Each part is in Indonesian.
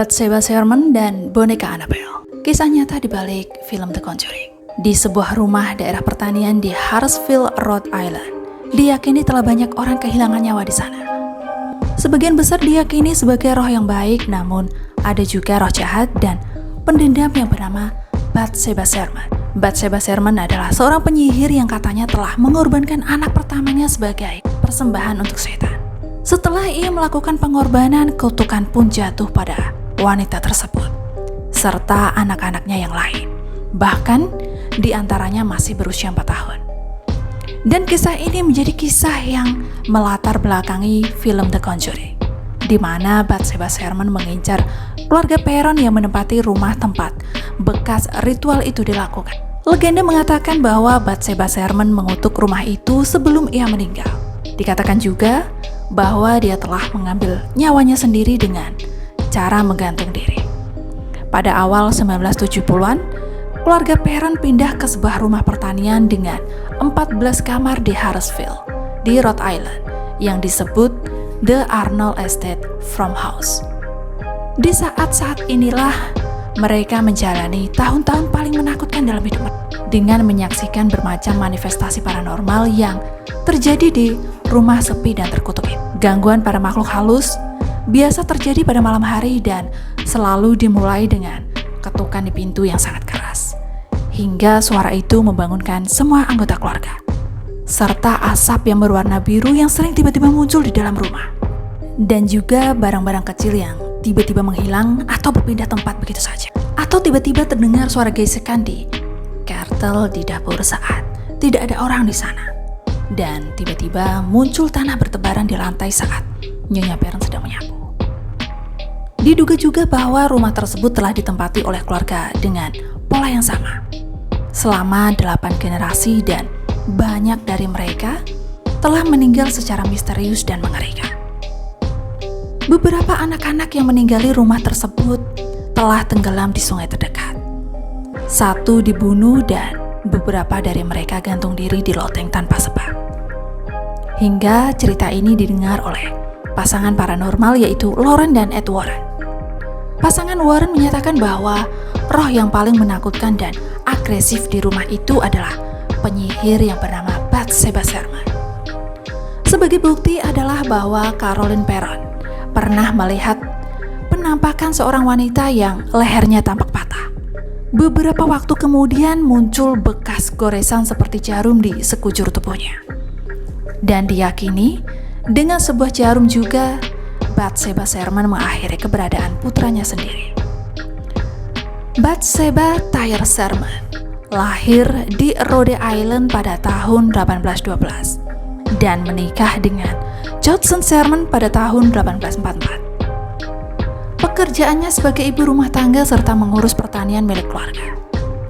Bathsheba Sherman dan boneka Annabelle. Kisah nyata di balik film The Conjuring. Di sebuah rumah daerah pertanian di Hartsfield, Rhode Island, diyakini telah banyak orang kehilangan nyawa di sana. Sebagian besar diyakini sebagai roh yang baik, namun ada juga roh jahat dan pendendam yang bernama Bathsheba Sherman. Bathsheba Sherman adalah seorang penyihir yang katanya telah mengorbankan anak pertamanya sebagai persembahan untuk setan. Setelah ia melakukan pengorbanan, kutukan pun jatuh pada wanita tersebut, serta anak-anaknya yang lain. Bahkan, di antaranya masih berusia 4 tahun. Dan kisah ini menjadi kisah yang melatar belakangi film The Conjuring, di mana Bathsheba Sherman mengincar keluarga Perron yang menempati rumah tempat bekas ritual itu dilakukan. Legenda mengatakan bahwa Bathsheba Sherman mengutuk rumah itu sebelum ia meninggal. Dikatakan juga bahwa dia telah mengambil nyawanya sendiri dengan cara menggantung diri. Pada awal 1970-an, keluarga Perron pindah ke sebuah rumah pertanian dengan 14 kamar di Hartsfield, di Rhode Island, yang disebut The Arnold Estate Farmhouse. Di saat-saat inilah mereka menjalani tahun-tahun paling menakutkan dalam hidup dengan menyaksikan bermacam manifestasi paranormal yang terjadi di rumah sepi dan terkutuk itu. Gangguan pada makhluk halus biasa terjadi pada malam hari dan selalu dimulai dengan ketukan di pintu yang sangat keras, hingga suara itu membangunkan semua anggota keluarga, serta asap yang berwarna biru yang sering tiba-tiba muncul di dalam rumah, dan juga barang-barang kecil yang tiba-tiba menghilang atau berpindah tempat begitu saja, atau tiba-tiba terdengar suara gesekan di kettle di dapur saat tidak ada orang di sana, dan tiba-tiba muncul tanah bertebaran di lantai saat Nyonya Perron sedang menyapu. Diduga juga bahwa rumah tersebut telah ditempati oleh keluarga dengan pola yang sama selama 8 generasi, dan banyak dari mereka telah meninggal secara misterius dan mengerikan. Beberapa anak-anak yang meninggali rumah tersebut telah tenggelam di sungai terdekat. Satu dibunuh dan beberapa dari mereka gantung diri di loteng tanpa sebab. Hingga cerita ini didengar oleh pasangan paranormal yaitu Lauren dan Ed Warren. Pasangan Warren menyatakan bahwa roh yang paling menakutkan dan agresif di rumah itu adalah penyihir yang bernama Bathsheba Sherman. Sebagai bukti adalah bahwa Carolyn Perron pernah melihat penampakan seorang wanita yang lehernya tampak patah. Beberapa waktu kemudian muncul bekas goresan seperti jarum di sekujur tubuhnya. Dan diyakini dengan sebuah jarum juga Bathsheba Sherman mengakhiri keberadaan putranya sendiri. Bathsheba Thayer Sherman lahir di Rhode Island pada tahun 1812 dan menikah dengan Judson Sherman pada tahun 1844. Pekerjaannya sebagai ibu rumah tangga serta mengurus pertanian milik keluarga.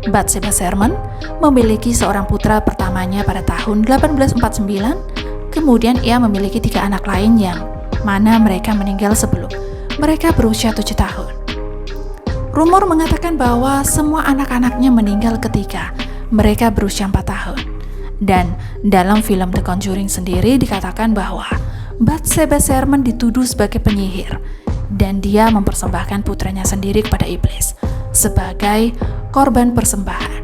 Bathsheba Sherman memiliki seorang putra pertamanya pada tahun 1849, kemudian ia memiliki 3 anak lain yang mana mereka meninggal sebelum mereka berusia 7 tahun. Rumor mengatakan bahwa semua anak-anaknya meninggal ketika mereka berusia 4 tahun. Dan dalam film The Conjuring sendiri dikatakan bahwa Bathsheba Sherman dituduh sebagai penyihir dan dia mempersembahkan putranya sendiri kepada iblis sebagai korban persembahan.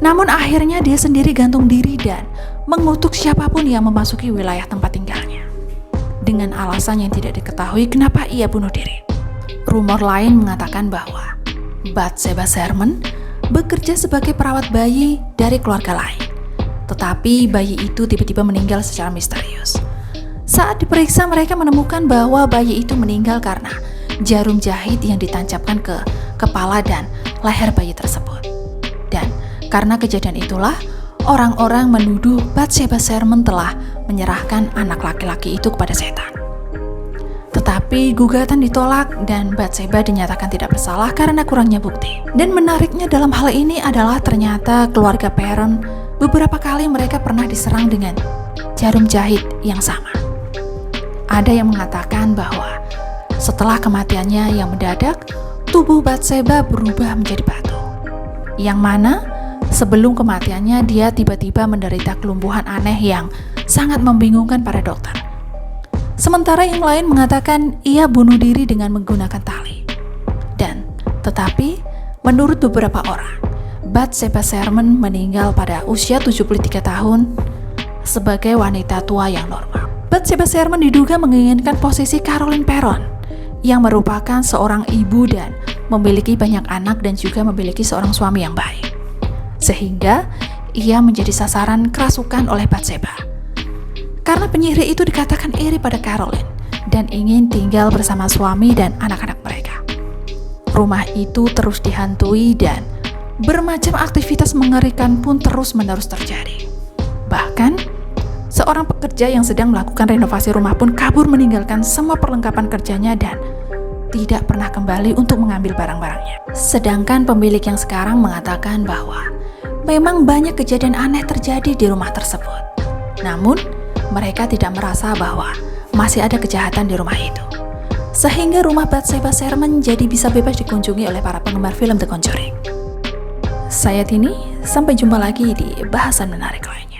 Namun akhirnya dia sendiri gantung diri dan mengutuk siapapun yang memasuki wilayah tempat tinggalnya dengan alasan yang tidak diketahui kenapa ia bunuh diri. Rumor lain mengatakan bahwa Bathsheba Sherman bekerja sebagai perawat bayi dari keluarga lain, tetapi bayi itu tiba-tiba meninggal secara misterius. Saat diperiksa, mereka menemukan bahwa bayi itu meninggal karena jarum jahit yang ditancapkan ke kepala dan leher bayi tersebut. Dan karena kejadian itulah, orang-orang menuduh Bathsheba Sherman telah menyerahkan anak laki-laki itu kepada setan. Tetapi gugatan ditolak dan Bathsheba dinyatakan tidak bersalah karena kurangnya bukti. Dan menariknya dalam hal ini adalah ternyata keluarga Perron beberapa kali mereka pernah diserang dengan jarum jahit yang sama. Ada yang mengatakan bahwa setelah kematiannya yang mendadak, tubuh Bathsheba berubah menjadi batu. Yang mana sebelum kematiannya dia tiba-tiba menderita kelumpuhan aneh yang sangat membingungkan para dokter. Sementara yang lain mengatakan ia bunuh diri dengan menggunakan tali. Tetapi, menurut beberapa orang, Bathsheba Sherman meninggal pada usia 73 tahun sebagai wanita tua yang normal. Bathsheba Sherman diduga menginginkan posisi Caroline Perron, yang merupakan seorang ibu dan memiliki banyak anak dan juga memiliki seorang suami yang baik. Sehingga ia menjadi sasaran kerasukan oleh Bathsheba. Karena penyihir itu dikatakan iri pada Caroline dan ingin tinggal bersama suami dan anak-anak mereka. Rumah itu terus dihantui dan bermacam aktivitas mengerikan pun terus-menerus terjadi. Bahkan, seorang pekerja yang sedang melakukan renovasi rumah pun kabur meninggalkan semua perlengkapan kerjanya dan tidak pernah kembali untuk mengambil barang-barangnya. Sedangkan pemilik yang sekarang mengatakan bahwa memang banyak kejadian aneh terjadi di rumah tersebut. Namun, mereka tidak merasa bahwa masih ada kejahatan di rumah itu. Sehingga rumah Bathsheba Sherman jadi bisa bebas dikunjungi oleh para penggemar film The Conjuring. Saya Tini, sampai jumpa lagi di bahasan menarik lainnya.